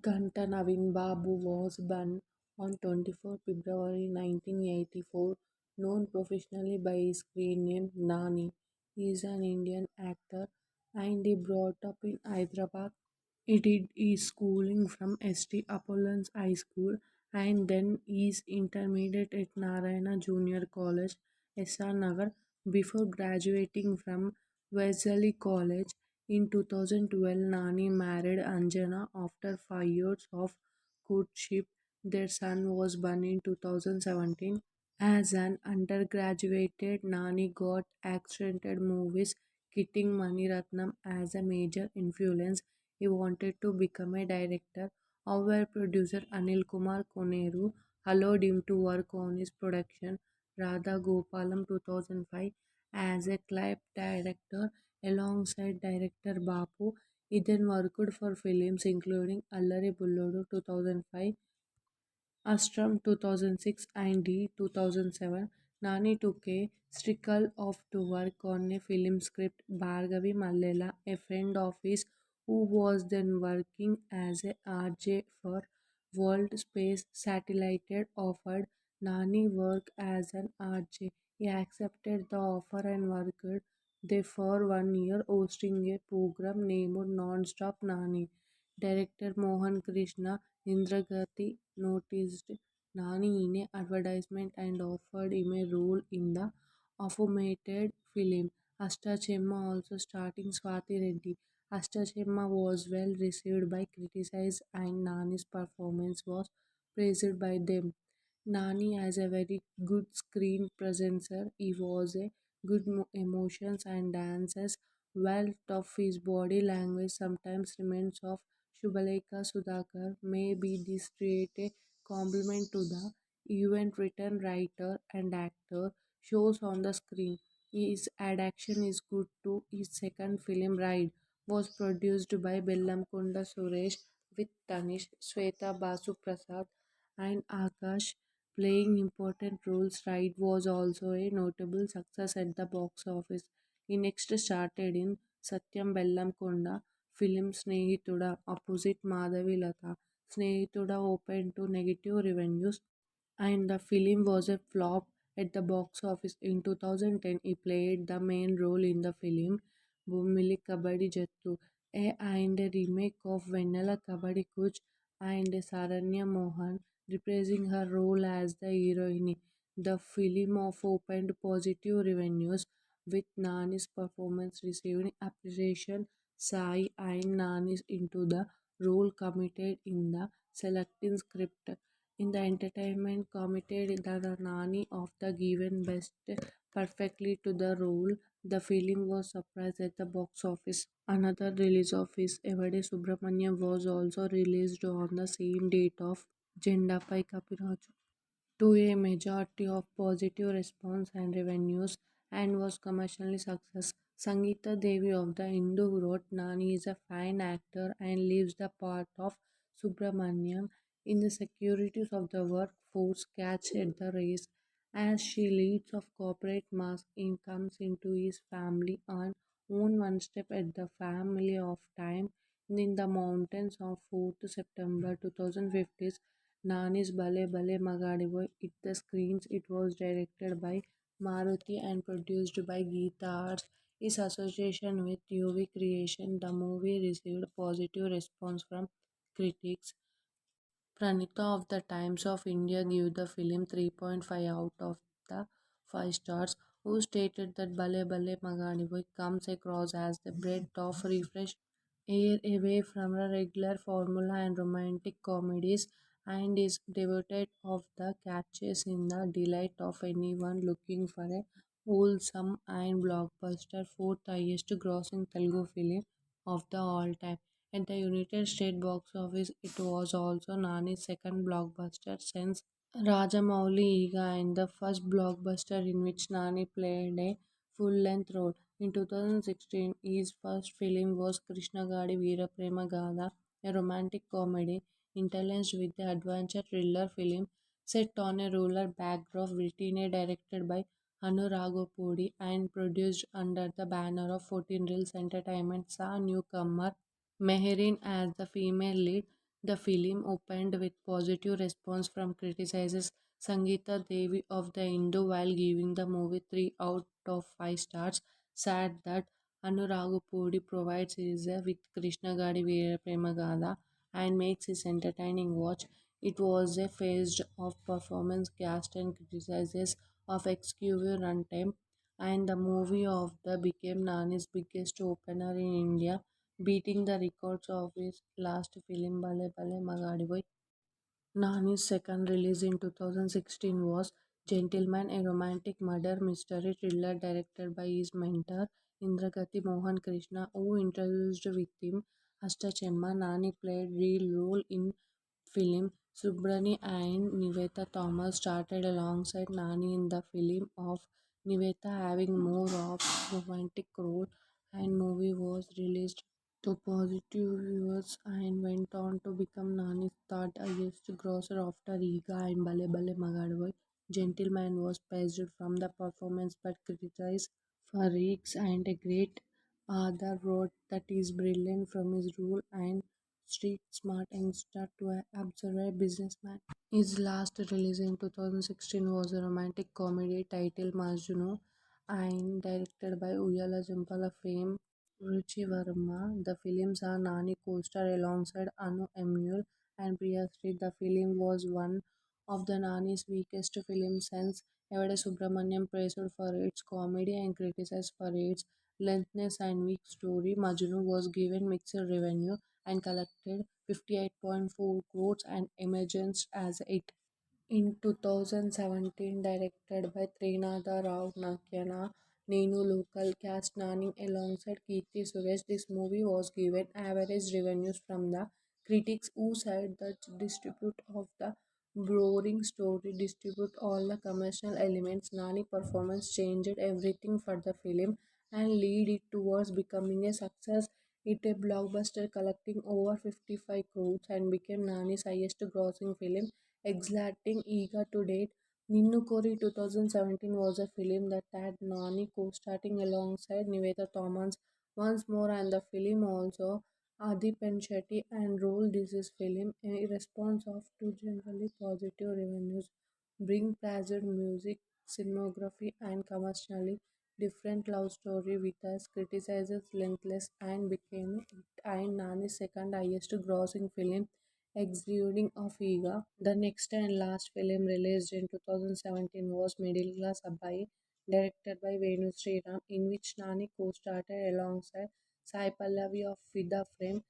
Ganta Navin Babu was born on 24 February 1984, known professionally by his screen name Nani. He is an Indian actor and he brought up in Hyderabad. He did his schooling from St. Apollo's High School and then his intermediate at Narayana Junior College, SR Nagar, before graduating from Wesley College. In 2012, Nani married Anjana after 5 years of courtship. Their son was born in 2017. As an undergraduate, Nani got accented movies, Kitting Maniratnam as a major influence. He wanted to become a director. Our producer Anil Kumar Koneru allowed him to work on his production Radha Gopalam 2005 as a clip director alongside director Bapu. He then worked for films including Allari Bullodu 2005, Astram 2006 and D 2007, Nani took a trickle off to work on a film script. Bhargavi Mallela, a friend of his who was then working as a RJ for World Space Satellite, offered Nani work as an RJ. He accepted the offer and worked there for 1 year hosting a program named Non-Stop Nani. Director Mohan Krishna Indragati noticed Nani in an advertisement and offered him a role in the aforementioned film. Astachemma also starting Swati Reddy. Astachemma was well received by critics and Nani's performance was praised by them. Nani has a very good screen presence. He was a good emotions and dances well. Tough his body language sometimes reminds of Shubhalekha Sudhakar. Maybe this create a compliment to the event written writer and actor shows on the screen. His adaptation is good too. His second film Ride was produced by Bellamkonda Suresh with Tanish, Sweta Basu Prasad and Akash playing important roles. Ride was also a notable success at the box office. He next started in Satyam Bellamkonda film Snehituda opposite Madhavi Lata. Snehituda opened to negative revenues and the film was a flop at the box office. In 2010, he played the main role in the film Bhumili Kabadi Jattu, and a remake of Vennela Kabadi Kuch and Saranya Mohan reprising her role as the heroine. The film of opened positive revenues with Nani's performance receiving appreciation. Sai and Nani into the role committed in the selecting script in the entertainment committed the Nani of the given best perfectly to the role. The film was surprised at the box office. Another release of his Evade Subramaniam was also released on the same date of Jendapai Kapiraju to a majority of positive response and revenues and was commercially success. Sangeeta Devi of the Hindu wrote Nani is a fine actor and leaves the part of Subramaniam in the securities of the workforce catch at the race as she leads of corporate mass incomes into his family on own one step at the family of time in the mountains of 4th September 2015 Nani's Bale Bale Magadivoy hit the screens. It was directed by Maruti and produced by Geeta Arts. His association with UV Creation, the movie received positive response from critics. Pranita of the Times of India gave the film 3.5 out of the 5 stars, who stated that Bale Bale Magadivoy comes across as the breath of refresh air away from the regular formula and romantic comedies and is devoted of the catches in the delight of anyone looking for a wholesome and blockbuster fourth highest grossing Telugu film of the all time. At the United States box office, it was also Nani's second blockbuster since Rajamouli Iga and the first blockbuster in which Nani played a full-length role. In 2016, his first film was Krishnagadi Veera Prema Gada, a romantic comedy interlaced with the adventure thriller film set on a rural backdrop, written and directed by Anu Ragopudi and produced under the banner of 14 Reels Entertainment, saw newcomer Meherin as the female lead. The film opened with positive response from criticizers. Sangeeta Devi of the Indo, while giving the movie 3 out of 5 stars, said that Anuragapudi provides his with Krishna Gadi Veera Premagada and makes it entertaining watch. It was a phased of performance cast and criticizes of excessive runtime, and the movie of the became Nani's biggest opener in India, beating the records of his last film Bale Bale Magadiboy. Nani's second release in 2016 was Gentleman, a romantic murder mystery thriller directed by his mentor Indragati Mohan Krishna, who introduced with him Astachemma. Nani played real role in film. Subrani and Niveta Thomas started alongside Nani in the film of Niveta having more of romantic role, and movie was released to positive reviews and went on to become Nani's third highest grosser after Iga and Bale Bale Magadaboy. Gentleman was praised from the performance but criticized for reeks and a great Arthur wrote that is brilliant from his role and street smart youngster to an observant businessman. His last release in 2016 was a romantic comedy titled Majnu and directed by Uyala Jampala fame Ruchi Verma. The films are Nani co-star alongside Anu Emule and Priyasri. The film was one of the Nani's weakest films since Evade Subramaniam praised for its comedy and criticized for its lengthiness and weak story. Majnu was given mixed revenue and collected 58.4 crores and emerged as it in 2017, directed by Trinada Rao Nakyana, Nenu local cast Nani alongside Kirti Suresh, this movie was given average revenues from the critics who said that distribute of the boring story distribute all the commercial elements. Nani performance changed everything for the film and lead it towards becoming a success. It a blockbuster collecting over 55 crores and became Nani's highest grossing film exciting eager to date. Ninnu Kori 2017 was a film that had Nani co-starring alongside Niveta Thomas once more, and the film also Adi Penshetty and role this is film a response of to generally positive revenues bring pleasure music cinematography and commercially different love story with us criticizes lengthless and became and Nani's second highest grossing film exuding of Iga. The next and last film released in 2017 was Middle Class Abai, directed by Venu Sriram, in which Nani co-starred alongside Sai Pallavi of Fida Frame.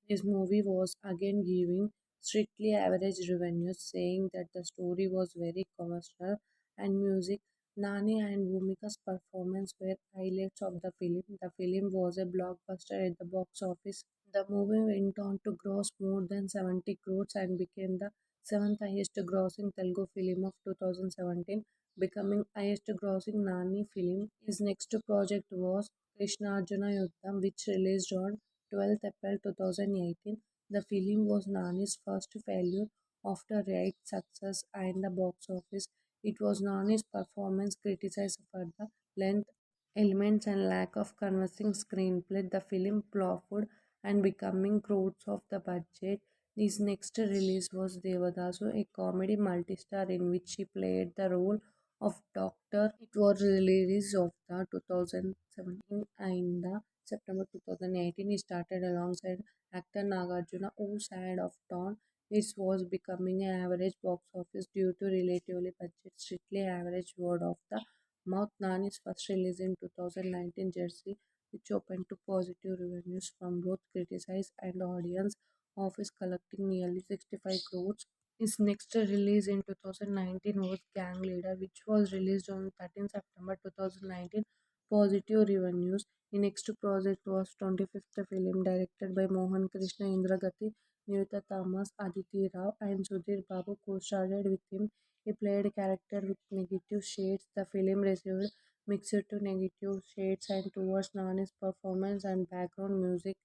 This movie was again giving strictly average revenues, saying that the story was very commercial and music. Nani and Bhumika's performance were highlights of the film. The film was a blockbuster at the box office. The movie went on to gross more than 70 crores and became the seventh highest grossing Telugu film of 2017, becoming highest grossing Nani film. His next project was Krishnarjuna Yuddham, which released on 12th April 2018. The film was Nani's first failure after right success and the box office. It was Nani's performance criticized for the length, elements, and lack of convincing screenplay. The film flopped and becoming crores of the budget. His next release was Devadasu, a comedy multi-star in which he played the role of Doctor. It was released of the 2017 and the September 2018. He started alongside actor Nagarjuna, who side of town. It was becoming an average box office due to relatively budget, strictly average word of the mouth. Nani's first release in 2019 Jersey, which opened to positive revenues from both critics and audience, office collecting nearly 65 crores. His next release in 2019 was Gang Leader, which was released on 13 September 2019. Positive revenues. His next project was 25th film directed by Mohan Krishna Indragati, Nivita Thomas, Aditi Rao, and Sudhir Babu co-starred with him. He played a character with negative shades. The film received mixed to negative shades and towards Nani's performance and background music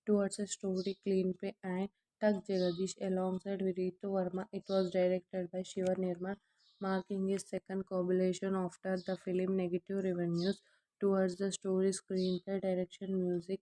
towards a story, clean play, and Tug Jagadish alongside Ritu Verma. It was directed by Shiva Nirmal, marking his second collaboration after the film negative revenues towards the story, screenplay, direction, music.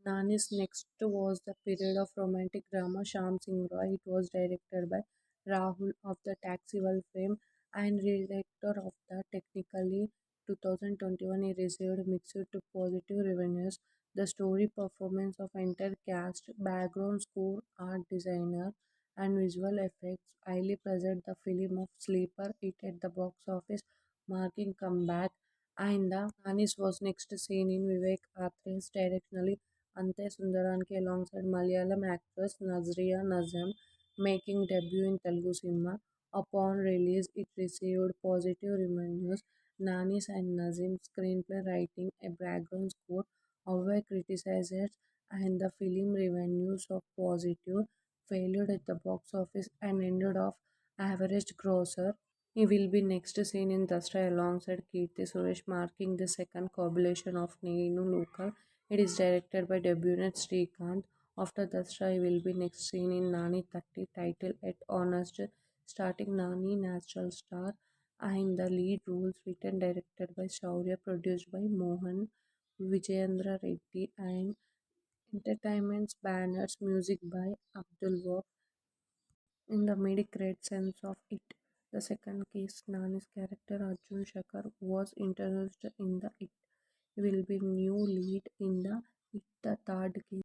Nani's next was the period of romantic drama Sham Singh Roy. It was directed by Rahul of the Taxiwal fame and director of the technically 2021. He received mixed to positive reviews. The story, performance of entire cast, background score, art designer, and visual effects highly present the film of sleeper hit at the box office, marking comeback. And the Anis was next seen in Vivek Athre's directionally Ante Sundaranki alongside Malayalam actress Nazriya Nazam, making debut in Telugu cinema. Upon release, it received positive reviews. Nani's and Nazim's screenplay writing, a background score, however criticized, and the film revenues of positive failed at the box office and ended off average grosser. He will be next seen in Dasra alongside Kirti Suresh, marking the second collaboration of Neenu Local. It is directed by debutant Srikanth. After Dasra, he will be next seen in Nani 30 title at Honest, starting Nani Natural Star and the lead roles written directed by Shaurya, produced by Mohan Vijayendra Reddy and entertainment's banners, music by Abdul Wahab. In the mid-grade sense of it, the second case, Nani's character Arjun Shankar was introduced in the It. He will be new lead in the It, the third case.